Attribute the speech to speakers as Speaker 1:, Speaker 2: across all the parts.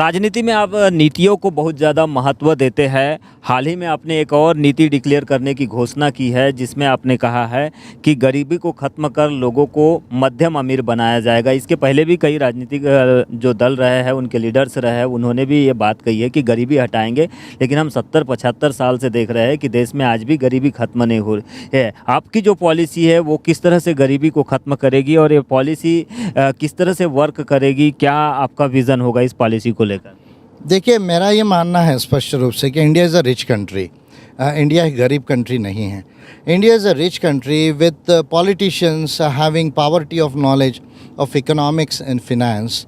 Speaker 1: राजनीति में आप नीतियों को बहुत ज़्यादा महत्व देते हैं। हाल ही में आपने एक और नीति डिक्लेयर करने की घोषणा की है, जिसमें आपने कहा है कि गरीबी को ख़त्म कर लोगों को मध्यम अमीर बनाया जाएगा। इसके पहले भी कई राजनीतिक जो दल रहे हैं, उनके लीडर्स रहे हैं, उन्होंने भी ये बात कही है कि गरीबी हटाएंगे, लेकिन हम 70-75 साल से देख रहे हैं कि देश में आज भी गरीबी ख़त्म नहीं हो रही है। आपकी जो पॉलिसी है वो किस तरह से गरीबी को ख़त्म करेगी और ये पॉलिसी किस तरह से वर्क करेगी? क्या आपका विज़न होगा इस पॉलिसी को लेकर?
Speaker 2: देखिए, मेरा ये मानना है स्पष्ट रूप से कि India is a rich country. India एक गरीब कंट्री नहीं है। India is a rich country with politicians having poverty of knowledge of economics and finance,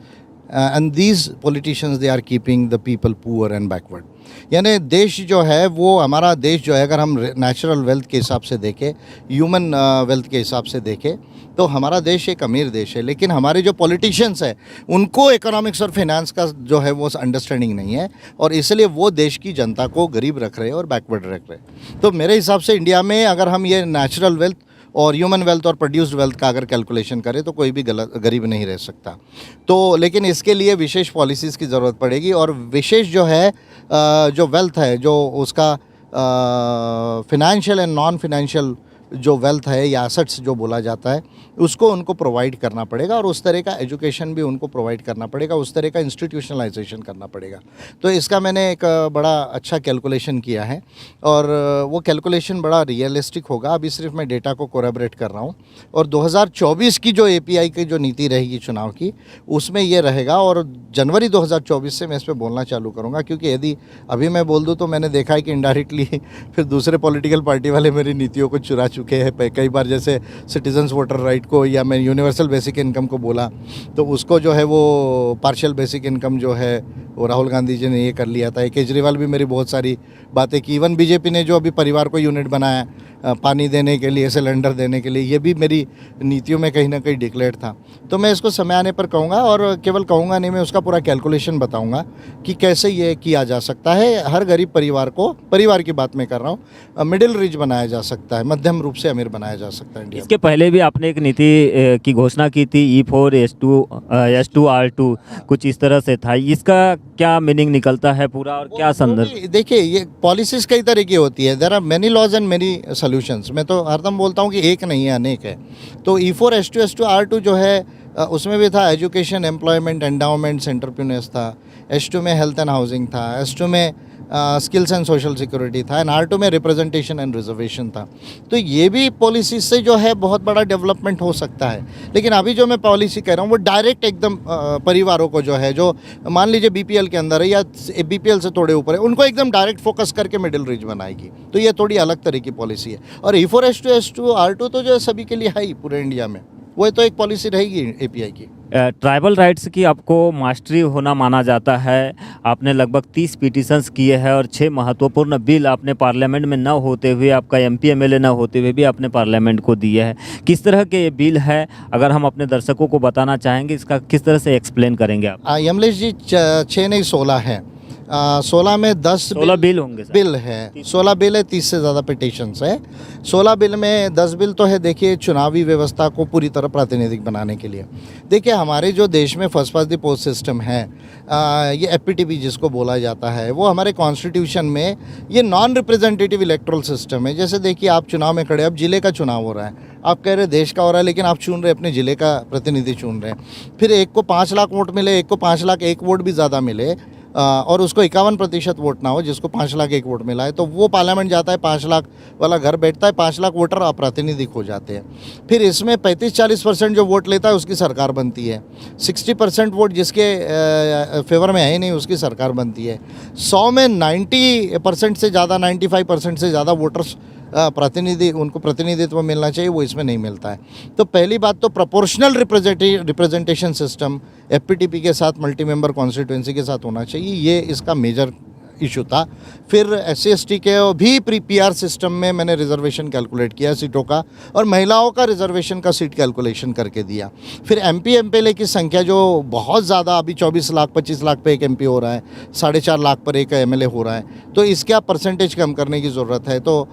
Speaker 2: and these politicians they are keeping the people poor and backward. यानी देश जो है वो, हमारा देश जो है, अगर हम नेचुरल वेल्थ के हिसाब से देखें, ह्यूमन वेल्थ के हिसाब से देखें, तो हमारा देश एक अमीर देश है। लेकिन हमारे जो पॉलिटिशियंस हैं उनको इकोनॉमिक्स और फिनेंस का जो है वो अंडरस्टैंडिंग नहीं है, और इसलिए वो देश की जनता को गरीब रख रहे हैं और बैकवर्ड रख रहे हैं। तो मेरे हिसाब से इंडिया में अगर हम ये नेचुरल वेल्थ और ह्यूमन वेल्थ और प्रोड्यूस्ड वेल्थ का अगर कैलकुलेशन करें तो कोई भी गरीब नहीं रह सकता। तो लेकिन इसके लिए विशेष पॉलिसीज़ की ज़रूरत पड़ेगी, और विशेष जो है जो वेल्थ है, जो उसका फिनेंशियल एंड नॉन फिनेंशियल जो वेल्थ है या एसेट्स जो बोला जाता है, उसको उनको प्रोवाइड करना पड़ेगा, और उस तरह का एजुकेशन भी उनको प्रोवाइड करना पड़ेगा, उस तरह का इंस्टीट्यूशनलाइजेशन करना पड़ेगा। तो इसका मैंने एक बड़ा अच्छा कैलकुलेशन किया है, और वो कैलकुलेशन बड़ा रियलिस्टिक होगा। अभी सिर्फ मैं डेटा को कोरैबोरेट कर रहा हूँ, और 2024 की जो एपीआई की जो नीति रहेगी चुनाव की, उसमें ये रहेगा, और जनवरी 2024 से मैं इस पर बोलना चालू करूँगा, क्योंकि यदि अभी मैं बोल दूँ तो मैंने देखा है कि इनडायरेक्टली फिर दूसरे पॉलिटिकल पार्टी वाले मेरी नीतियों को चुरा चुके हैं कई बार। जैसे सिटीजन्स वोटर राइट को, या मैं यूनिवर्सल बेसिक इनकम को बोला, तो उसको जो है वो पार्शियल बेसिक इनकम जो है वो राहुल गांधी जी ने ये कर लिया था। केजरीवाल भी मेरी बहुत सारी बातें की। इवन बीजेपी ने जो अभी परिवार को यूनिट बनाया पानी देने के लिए, सिलेंडर देने के लिए, ये भी मेरी नीतियों में कहीं ना कहीं डिक्लेयर था। तो मैं इसको समय आने पर कहूँगा, और केवल कहूँगा नहीं, मैं उसका पूरा कैलकुलेशन बताऊँगा कि कैसे ये किया जा सकता है। हर गरीब परिवार को, परिवार की बात मैं कर रहा हूँ, मिडिल रिच बनाया जा सकता है, मध्यम रूप से अमीर बनाया जा सकता है इंडिया।
Speaker 1: इसके पहले भी आपने एक नीति की घोषणा की थी, E4S2R2, कुछ इस तरह से था। इसका क्या मीनिंग निकलता है पूरा, और क्या संदर्भ?
Speaker 2: देखिए, ये पॉलिसीज़ कई तरह की होती है। There are many laws and many solutions. मैं तो हरदम बोलता हूँ कि एक नहीं है, अनेक है। तो E4S2R2 जो है उसमें भी था एजुकेशन, एम्प्लॉयमेंट, एंडाउमेंट्स, एंटरप्रेन्योर्स था। S2 में हेल्थ एंड हाउसिंग था। S2 में स्किल्स एंड सोशल सिक्योरिटी था। एंड R2 में रिप्रेजेंटेशन एंड रिजर्वेशन था। तो ये भी पॉलिसी से जो है बहुत बड़ा डेवलपमेंट हो सकता है। लेकिन अभी जो मैं पॉलिसी कह रहा हूँ वो डायरेक्ट एकदम परिवारों को जो है, जो मान लीजिए BPL के अंदर है या BPL से थोड़े ऊपर है, उनको एकदम डायरेक्ट फोकस करके मिडिल रिच बनाएगी। तो ये थोड़ी अलग तरह की पॉलिसी है। और E4S2R2 तो जो है सभी के लिए है ही पूरे इंडिया में, वो तो एक पॉलिसी रहेगी API की।
Speaker 1: ट्राइबल राइट्स की आपको मास्टरी होना माना जाता है। आपने लगभग 30 पिटीशंस किए हैं, और 6 महत्वपूर्ण बिल आपने पार्लियामेंट में न होते हुए, आपका MP MLA न होते हुए भी आपने पार्लियामेंट को दिए हैं। किस तरह के ये बिल है, अगर हम अपने दर्शकों को बताना चाहेंगे, इसका किस तरह से एक्सप्लेन करेंगे आप?
Speaker 2: यमलेश जी, 6 नहीं 16 है। 16 में 10
Speaker 1: 16 बिल होंगे सर।
Speaker 2: बिल है, 16 बिल है, 30 से ज़्यादा पिटिशंस है। 16 बिल में 10 बिल तो है, देखिए, चुनावी व्यवस्था को पूरी तरह प्रातिनिधिक बनाने के लिए। देखिए, हमारे जो देश में first pass the post system है, ये FPTP जिसको बोला जाता है, वो हमारे कॉन्स्टिट्यूशन में ये नॉन रिप्रेजेंटेटिव इलेक्ट्रल सिस्टम है। जैसे देखिए, आप चुनाव में खड़े, अब जिले का चुनाव हो रहा है, आप कह रहे देश का हो रहा है, लेकिन आप चुन रहे अपने ज़िले का प्रतिनिधि चुन रहे हैं। फिर एक को 5 लाख वोट मिले, एक को 5 लाख 1 वोट भी ज़्यादा मिले, और उसको 51% वोट ना हो, जिसको 5 लाख 1 वोट मिला है, तो वो पार्लियामेंट जाता है, 5 लाख वाला घर बैठता है, 5 लाख वोटर अप्रातिनिधिक हो जाते हैं। फिर इसमें 35-40% जो वोट लेता है उसकी सरकार बनती है। 60% वोट जिसके फेवर में है ही नहीं, उसकी सरकार बनती है। 100 में 90% से ज़्यादा, 95% से ज़्यादा वोटर्स उनको प्रतिनिधित्व मिलना चाहिए, वो इसमें नहीं मिलता है। तो पहली बात तो प्रोपोर्शनल रिप्रेजेंटेशन सिस्टम FPTP के साथ, मल्टी मेंबर कॉन्स्टिट्यूंसी के साथ होना चाहिए, ये इसका मेजर इशू था। फिर SC/ST के भी PR सिस्टम में मैंने रिजर्वेशन कैलकुलेट किया सीटों का, और महिलाओं का रिजर्वेशन का सीट कैलकुलेशन करके दिया। फिर MP MPLA की संख्या जो बहुत ज़्यादा, अभी 24 लाख 25 लाख पे एक MP हो रहा है, 4.5 लाख पर एक MLA हो रहा है, तो इसका परसेंटेज कम करने की ज़रूरत है। तो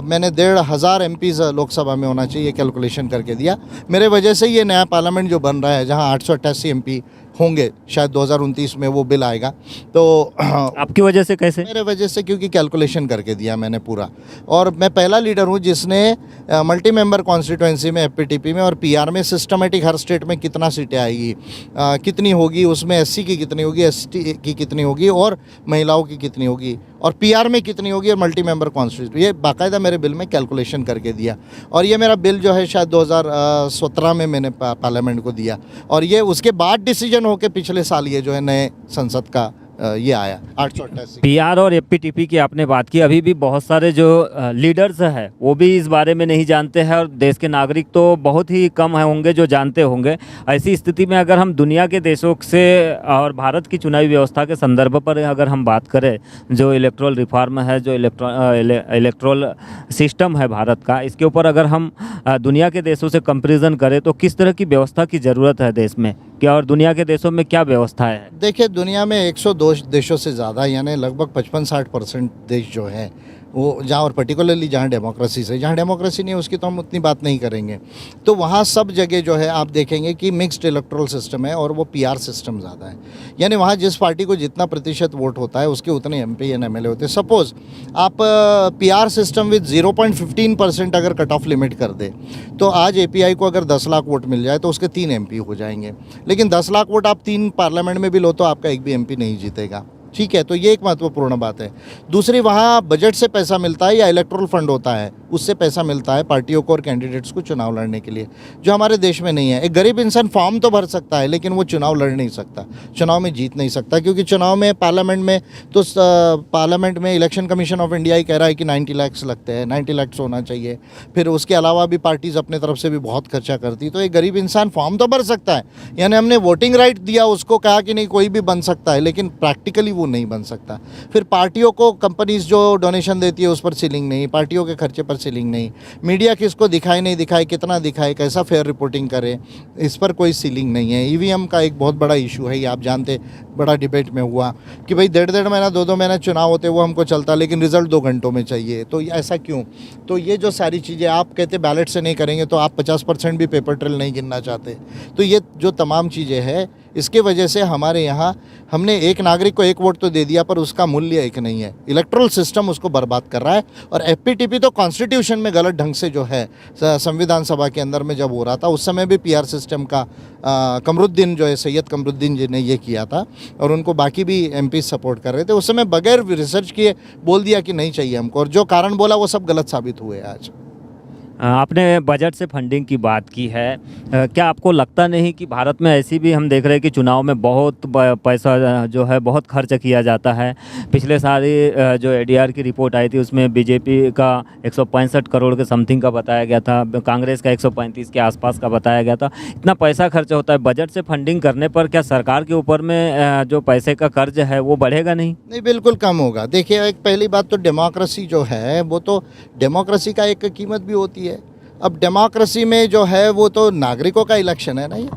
Speaker 2: मैंने 1,500 MPs लोकसभा में होना चाहिए, कैलकुलेशन करके दिया। मेरे वजह से ये नया पार्लियामेंट जो बन रहा है, जहाँ 888 MP होंगे, शायद 2029 में वो बिल आएगा। तो
Speaker 1: आपकी वजह से कैसे?
Speaker 2: मेरे वजह से, क्योंकि कैलकुलेशन करके दिया मैंने पूरा, और मैं पहला लीडर हूँ जिसने मल्टी मेंबर कॉन्स्टिट्यूएंसी में, एफपीटीपी में और पीआर में सिस्टमेटिक हर स्टेट में कितना सीटें आएगी, कितनी होगी, उसमें एससी की कितनी होगी, एसटी की कितनी होगी और महिलाओं की कितनी होगी, और पीआर में कितनी होगी और मल्टी मेंबर कॉन्स्टिट्यूट, ये बाकायदा मेरे बिल में कैलकुलेशन करके दिया। और ये मेरा बिल जो है शायद 2017 में मैंने पार्लियामेंट को दिया, और ये उसके बाद डिसीजन होके पिछले साल ये जो है नए संसद का ये आया 888।
Speaker 1: पीआर और एफपीटीपी की आपने बात की, अभी भी बहुत सारे जो लीडर्स हैं वो भी इस बारे में नहीं जानते हैं और देश के नागरिक तो बहुत ही कम होंगे जो जानते होंगे। ऐसी स्थिति में अगर हम दुनिया के देशों से और भारत की चुनावी व्यवस्था के संदर्भ पर अगर हम बात करें, जो इलेक्ट्रल रिफॉर्म है, जो इलेक्ट्रल सिस्टम है भारत का, इसके ऊपर अगर हम दुनिया के देशों से कंपेरिजन करें तो किस तरह की व्यवस्था की ज़रूरत है देश में, क्या और दुनिया के देशों में क्या व्यवस्था है?
Speaker 2: देखिए, दुनिया में 102 देशों से ज़्यादा, यानी लगभग 55-60% देश जो है वो, जहाँ और पर्टिकुलरली जहाँ डेमोक्रेसी से, जहाँ डेमोक्रेसी नहीं है उसकी तो हम उतनी बात नहीं करेंगे, तो वहाँ सब जगह जो है आप देखेंगे कि मिक्स्ड इलेक्टोरल सिस्टम है और वो पीआर सिस्टम ज़्यादा है। यानी वहाँ जिस पार्टी को जितना प्रतिशत वोट होता है उसके उतने एमपी एंड एमएलए होते हैं। सपोज़ आप पीआर सिस्टम विद 0.15% अगर कट ऑफ लिमिट कर दे, तो आज एपीआई को अगर 10 लाख वोट मिल जाए तो उसके 3 एमपी हो जाएंगे, लेकिन 10 लाख वोट आप 3 पार्लियामेंट में भी लो तो आपका एक भी एमपी नहीं जीतेगा। ठीक है, तो ये एक महत्वपूर्ण बात है। दूसरी, वहाँ बजट से पैसा मिलता है या इलेक्टोरल फंड होता है, उससे पैसा मिलता है पार्टियों को और कैंडिडेट्स को चुनाव लड़ने के लिए, जो हमारे देश में नहीं है। एक गरीब इंसान फॉर्म तो भर सकता है लेकिन वो चुनाव लड़ नहीं सकता, चुनाव में जीत नहीं सकता, क्योंकि चुनाव में पार्लियामेंट में तो पार्लियामेंट में इलेक्शन कमीशन ऑफ इंडिया ही कह रहा है कि 90 लाख लगते हैं, 90 लाख होना चाहिए। फिर उसके अलावा भी पार्टीज़ अपने तरफ से भी बहुत खर्चा करती, तो एक गरीब इंसान फॉर्म तो भर सकता है, यानी हमने वोटिंग राइट दिया उसको, कहा कि नहीं कोई भी बन सकता है, लेकिन प्रैक्टिकली वो नहीं बन सकता। फिर पार्टियों को कंपनीज जो डोनेशन देती है उस पर सीलिंग नहीं, पार्टियों के खर्चे पर सीलिंग नहीं, मीडिया किसको दिखाए नहीं दिखाए, कितना दिखाए, कैसा फेयर रिपोर्टिंग करे, इस पर कोई सीलिंग नहीं है। ईवीएम का एक बहुत बड़ा इशू है, ये आप जानते, बड़ा डिबेट में हुआ कि भाई 1.5 महीना 2 महीना चुनाव होते वो हमको चलता, लेकिन रिजल्ट 2 घंटों में चाहिए, तो ऐसा क्यों? तो ये जो सारी चीज़ें आप कहते बैलेट से नहीं करेंगे तो आप 50% भी पेपर ट्रेल नहीं गिनना चाहते, तो ये जो तमाम चीज़ें हैं इसके वजह से हमारे यहाँ हमने एक नागरिक को एक वोट तो दे दिया पर उसका मूल्य एक नहीं है। इलेक्टोरल सिस्टम उसको बर्बाद कर रहा है, और एफपीटीपी तो कॉन्स्टिट्यूशन में गलत ढंग से जो है संविधान सभा के अंदर में जब हो रहा था उस समय भी पीआर सिस्टम का कमरुद्दीन जो है, सैयद कमरुद्दीन जी ने ये किया था और उनको बाकी भी एमपी सपोर्ट कर रहे थे। उस समय बगैर रिसर्च किए बोल दिया कि नहीं चाहिए हमको, और जो कारण बोला वो सब गलत साबित हुए आज।
Speaker 1: आपने बजट से फंडिंग की बात की है, क्या आपको लगता नहीं कि भारत में ऐसी भी हम देख रहे हैं कि चुनाव में बहुत पैसा जो है बहुत खर्च किया जाता है? पिछले साल जो एडीआर की रिपोर्ट आई थी उसमें बीजेपी का 165 करोड़ के समथिंग का बताया गया था, कांग्रेस का 135 के आसपास का बताया गया था। इतना पैसा खर्च होता है, बजट से फंडिंग करने पर क्या सरकार के ऊपर में जो पैसे का कर्ज है वो बढ़ेगा नहीं?
Speaker 2: नहीं, बिल्कुल कम होगा। देखिए, एक पहली बात तो डेमोक्रेसी जो है वो तो डेमोक्रेसी का एक कीमत भी होती है। अब डेमोक्रेसी में जो है वो तो नागरिकों का इलेक्शन है ना, ये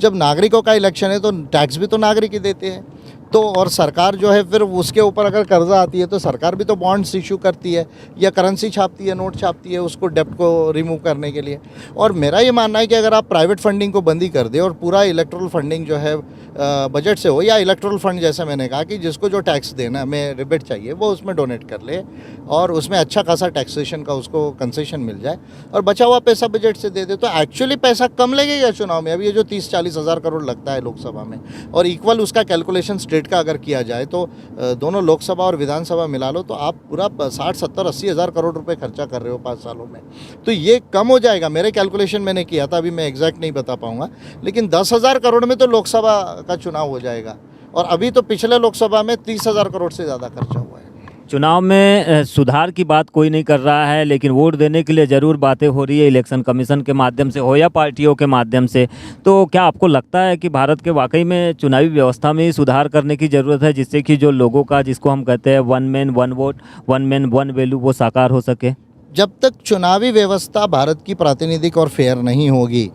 Speaker 2: जब नागरिकों का इलेक्शन है तो टैक्स भी तो नागरिक ही देते हैं, तो और सरकार जो है फिर उसके ऊपर अगर कर्जा आती है तो सरकार भी तो बॉन्ड्स इशू करती है या करेंसी छापती है, नोट छापती है उसको डेब्ट को रिमूव करने के लिए। और मेरा ये मानना है कि अगर आप प्राइवेट फंडिंग को बंदी कर दे और पूरा इलेक्ट्रल फंडिंग जो है बजट से हो, या इलेक्ट्रल फंड जैसा मैंने कहा कि जिसको जो टैक्स देना में रिबेट चाहिए वो उसमें डोनेट कर ले और उसमें अच्छा खासा टैक्सेशन का उसको कंसेशन मिल जाए और बचा हुआ पैसा बजट से दे दे, तो एक्चुअली पैसा कम लगेगा चुनाव में। अब ये जो 30-40 हज़ार करोड़ लगता है लोकसभा में, और इक्वल उसका कैलकुलेशन स्टेट का अगर किया जाए तो दोनों लोकसभा और विधानसभा मिला लो तो आप पूरा 60-70-80 हज़ार करोड़ रुपए खर्चा कर रहे हो 5 सालों में, तो ये कम हो जाएगा। मेरे कैलकुलेशन मैंने किया था, अभी मैं एग्जैक्ट नहीं बता पाऊंगा, लेकिन 10,000 करोड़ में तो लोकसभा का चुनाव हो जाएगा, और अभी तो पिछले लोकसभा में 30,000 करोड़ से ज़्यादा खर्चा हुआ है।
Speaker 1: चुनाव में सुधार की बात कोई नहीं कर रहा है, लेकिन वोट देने के लिए ज़रूर बातें हो रही है, इलेक्शन कमीशन के माध्यम से हो या पार्टियों के माध्यम से। तो क्या आपको लगता है कि भारत के वाकई में चुनावी व्यवस्था में सुधार करने की ज़रूरत है, जिससे कि जो लोगों का, जिसको हम कहते हैं one man one vote, one man one value, वो साकार हो सके?
Speaker 2: जब तक चुनावी व्यवस्था भारत की प्रातिनिधिक और फेयर नहीं होगी,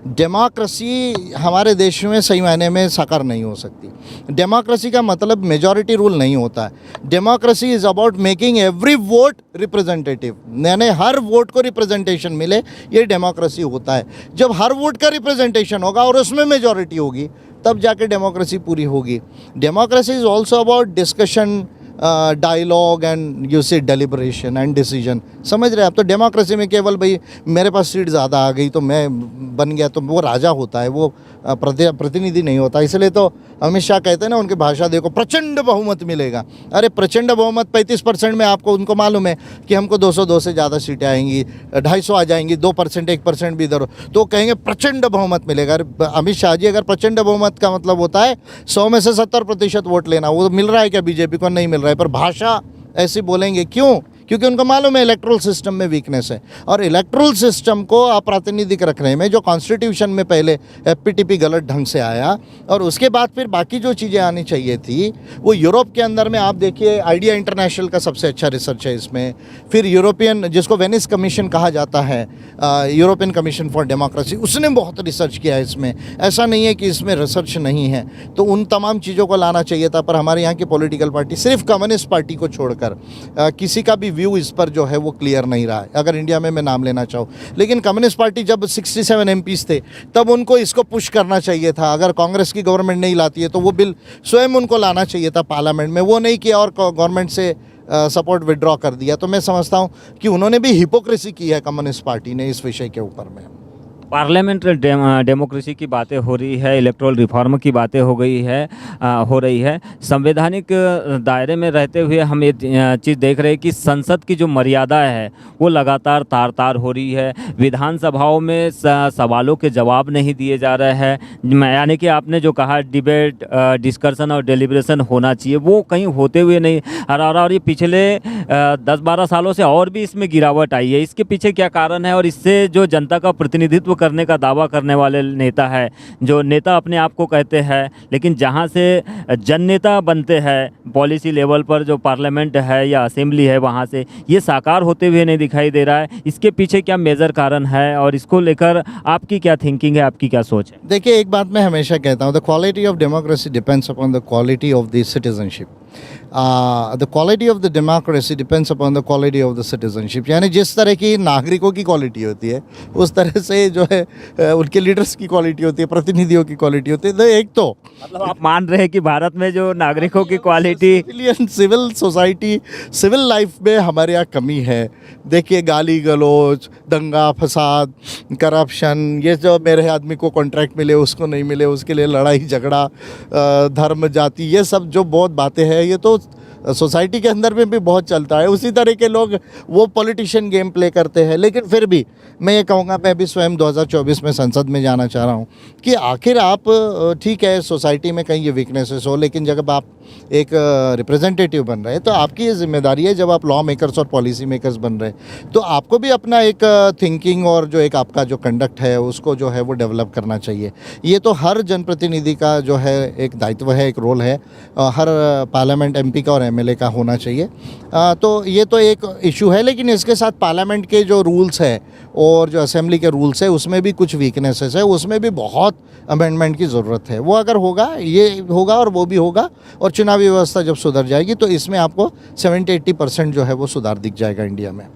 Speaker 2: डेमोक्रेसी हमारे देश में सही मायने में साकार नहीं हो सकती। डेमोक्रेसी का मतलब मेजॉरिटी रूल नहीं होता है। Democracy is about making every vote representative, यानी हर वोट को रिप्रेजेंटेशन मिले, ये डेमोक्रेसी होता है। जब हर वोट का रिप्रेजेंटेशन होगा और उसमें मेजॉरिटी होगी तब जाके डेमोक्रेसी पूरी होगी. Democracy is also about discussion, dialogue and you say deliberation and decision. समझ रहे हैं आप. तो डेमोक्रेसी में केवल भाई मेरे पास सीट ज़्यादा आ गई तो मैं बन गया, तो वो राजा होता है, वो प्रतिनिधि नहीं होता. इसलिए तो अमित शाह कहते हैं ना, उनकी भाषा देखो, प्रचंड बहुमत मिलेगा. अरे प्रचंड बहुमत 35% में आपको, उनको मालूम है कि हमको 202 से ज़्यादा सीटें आएंगी, 250 आ जाएंगी, 2% 1% भी इधर हो, तो कहेंगे प्रचंड बहुमत मिलेगा. अरे अमित शाह जी, अगर प्रचंड बहुमत का मतलब होता है 100 में से 70% वोट लेना, वो मिल रहा है क्या बीजेपी को? नहीं मिल रहा है. पर भाषा ऐसी बोलेंगे क्यों? क्योंकि उनको मालूम है इलेक्ट्रल सिस्टम में वीकनेस है. और इलेक्ट्रल सिस्टम को अप्रातिनिधिक रखने में जो कॉन्स्टिट्यूशन में पहले एफपीटीपी गलत ढंग से आया, और उसके बाद फिर बाकी जो चीज़ें आनी चाहिए थी, वो यूरोप के अंदर में आप देखिए, आइडिया इंटरनेशनल का सबसे अच्छा रिसर्च है इसमें. फिर यूरोपियन, जिसको वेनिस कमीशन कहा जाता है, यूरोपियन कमीशन फॉर डेमोक्रेसी, उसने बहुत रिसर्च किया है इसमें. ऐसा नहीं है कि इसमें रिसर्च नहीं है. तो उन तमाम चीज़ों को लाना चाहिए था. पर हमारे यहाँ की पॉलिटिकल पार्टी, सिर्फ कम्युनिस्ट पार्टी को छोड़कर किसी का भी व्यू इस पर जो है वो क्लियर नहीं रहा है. अगर इंडिया में मैं नाम लेना चाहूँ, लेकिन कम्युनिस्ट पार्टी जब 67 एमपीज़ थे, तब उनको इसको पुश करना चाहिए था. अगर कांग्रेस की गवर्नमेंट नहीं लाती है तो वो बिल स्वयं उनको लाना चाहिए था पार्लियामेंट में. वो नहीं किया और गवर्नमेंट से सपोर्ट विड्रॉ कर दिया. तो मैं समझता हूँ कि उन्होंने भी हिपोक्रेसी की है कम्युनिस्ट पार्टी ने इस विषय के ऊपर में.
Speaker 1: पार्लियामेंट्री डेमोक्रेसी की बातें हो रही है, इलेक्टोरल रिफॉर्म की बातें हो रही है. संवैधानिक दायरे में रहते हुए हम ये चीज़ देख रहे हैं कि संसद की जो मर्यादा है वो लगातार तार तार हो रही है. विधानसभाओं में सवालों के जवाब नहीं दिए जा रहे हैं. यानी कि आपने जो कहा डिबेट, डिस्कशन और डेलिब्रेशन होना चाहिए, वो कहीं होते हुए नहीं आ रहा. और ये पिछले 10-12 सालों से और भी इसमें गिरावट आई है. इसके पीछे क्या कारण है? और इससे जो जनता का प्रतिनिधित्व करने का दावा करने वाले नेता है, जो नेता अपने आप को कहते हैं, लेकिन जहां से जन नेता बनते हैं पॉलिसी लेवल पर, जो पार्लियामेंट है या असेंबली है, वहां से ये साकार होते हुए नहीं दिखाई दे रहा है. इसके पीछे क्या मेजर कारण है और इसको लेकर आपकी क्या थिंकिंग है, आपकी क्या सोच है?
Speaker 2: देखिए, एक बात मैं हमेशा कहता हूँ, the quality of democracy depends upon the quality of the citizenship. The quality of the democracy depends upon the quality of the citizenship. यानी जिस तरह की नागरिकों की क्वालिटी होती है, उस तरह से जो है उनके लीडर्स की क्वालिटी होती है, प्रतिनिधियों की क्वालिटी होती है. तो एक तो
Speaker 1: मतलब आप मान रहे हैं कि भारत में जो नागरिकों की quality,
Speaker 2: civil society, civil life में हमारे यहाँ कमी है. देखिए, गाली गलौज, दंगा फसाद, करप्शन, ये जो मेरे आदमी को कॉन्ट्रैक्ट मिले उसको नहीं मिले, उसके लिए लड़ाई झगड़ा, धर्म जाति, ये सब जो बहुत बातें हैं, ये तो सोसाइटी के अंदर में भी बहुत चलता है. उसी तरह के लोग वो पॉलिटिशियन गेम प्ले करते हैं. लेकिन फिर भी मैं ये कहूँगा, मैं भी स्वयं 2024 में संसद में जाना चाह रहा हूँ कि आखिर आप, ठीक है सोसाइटी में कहीं ये वीकनेसेस हो, लेकिन जब आप एक रिप्रेजेंटेटिव बन रहे हैं तो आपकी ये जिम्मेदारी है, जब आप लॉ मेकर्स और पॉलिसी मेकर्स बन रहे हैं तो आपको भी अपना एक थिंकिंग और जो एक आपका जो कंडक्ट है उसको जो है वो डेवलप करना चाहिए. ये तो हर जनप्रतिनिधि का जो है एक दायित्व है, एक रोल है. हर पार्लियामेंट एमपी का और एमएलए का होना चाहिए. तो ये तो एक इशू है. लेकिन इसके साथ पार्लियामेंट के जो रूल्स है और जो असेंबली के रूल्स है उसमें भी कुछ वीकनेसेस है, उसमें भी बहुत अमेंडमेंट की ज़रूरत है. वो अगर होगा, ये होगा और वो भी होगा, और चुनावी व्यवस्था जब सुधर जाएगी तो इसमें आपको 70-80% जो है वो सुधार दिख जाएगा इंडिया में.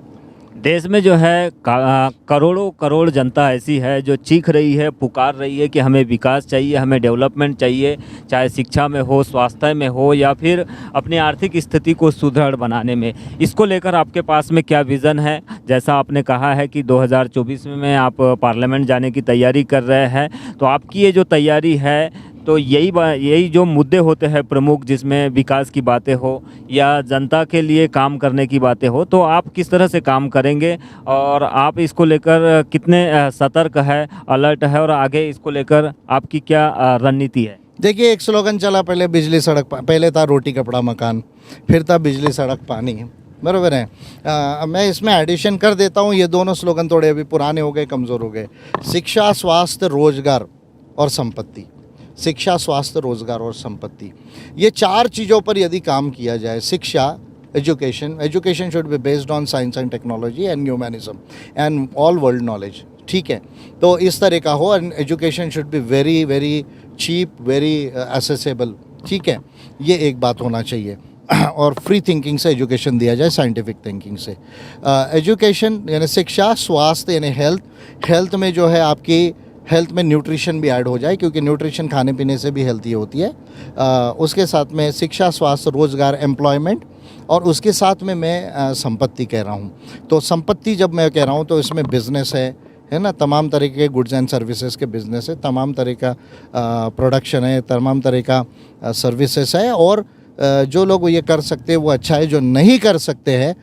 Speaker 1: देश में जो है करोड़ों करोड़ जनता ऐसी है जो चीख रही है, पुकार रही है कि हमें विकास चाहिए, हमें डेवलपमेंट चाहिए, चाहे शिक्षा में हो, स्वास्थ्य में हो, या फिर अपनी आर्थिक स्थिति को सुदृढ़ बनाने में. इसको लेकर आपके पास में क्या विज़न है? जैसा आपने कहा है कि 2024 में आप पार्लियामेंट जाने की तैयारी कर रहे हैं, तो आपकी ये जो तैयारी है, तो यही जो मुद्दे होते हैं प्रमुख, जिसमें विकास की बातें हो या जनता के लिए काम करने की बातें हो, तो आप किस तरह से काम करेंगे और आप इसको लेकर कितने सतर्क है, अलर्ट है, और आगे इसको लेकर आपकी क्या रणनीति है?
Speaker 2: देखिए, एक स्लोगन चला पहले, बिजली सड़क, पहले था रोटी कपड़ा मकान, फिर था बिजली सड़क पानी, बराबर है. मैं इसमें एडिशन कर देता हूँ, ये दोनों स्लोगन थोड़े अभी पुराने हो गए, कमज़ोर हो गए. शिक्षा, स्वास्थ्य, रोजगार और संपत्ति. शिक्षा, स्वास्थ्य, रोजगार और संपत्ति, ये 4 चीज़ों पर यदि काम किया जाए. शिक्षा, education should be based on science and technology and humanism and all world knowledge. ठीक है, तो इस तरह का हो. And education should be very very cheap, very accessible. ठीक है, ये एक बात होना चाहिए. और फ्री थिंकिंग से एजुकेशन दिया जाए, साइंटिफिक थिंकिंग से. एजुकेशन यानी शिक्षा, स्वास्थ्य यानी हेल्थ में जो है आपकी हेल्थ में न्यूट्रिशन भी ऐड हो जाए, क्योंकि न्यूट्रिशन खाने पीने से भी हेल्थी होती है। उसके साथ में शिक्षा, स्वास्थ्य, रोज़गार, एम्प्लॉयमेंट, और उसके साथ में मैं संपत्ति कह रहा हूँ। तो संपत्ति जब मैं कह रहा हूँ तो इसमें बिज़नेस है ना, तमाम तरह के गुड्स एंड सर्विसेज के बिज़नेस है, तमाम तरह का प्रोडक्शन है, तमाम तरह का सर्विसेज है। और जो लोग ये कर सकते हैं वो अच्छा है, जो नहीं कर सकते हैं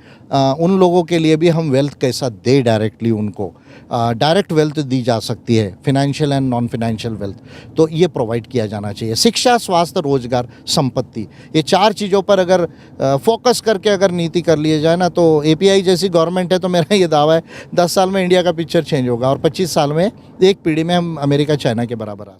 Speaker 2: उन लोगों के लिए भी हम वेल्थ कैसा दे डायरेक्टली उनको, डायरेक्ट वेल्थ दी जा सकती है, financial and non financial wealth, तो ये प्रोवाइड किया जाना चाहिए। शिक्षा, स्वास्थ्य, रोजगार, संपत्ति, ये 4 चीज़ों पर अगर फोकस करके अगर नीति कर लिए जाए ना, तो एपीआई जैसी गवर्नमेंट है तो मेरा ये दावा है 10 साल में इंडिया का पिक्चर चेंज होगा और 25 साल में एक पीढ़ी में हम अमेरिका, चाइना के बराबर आ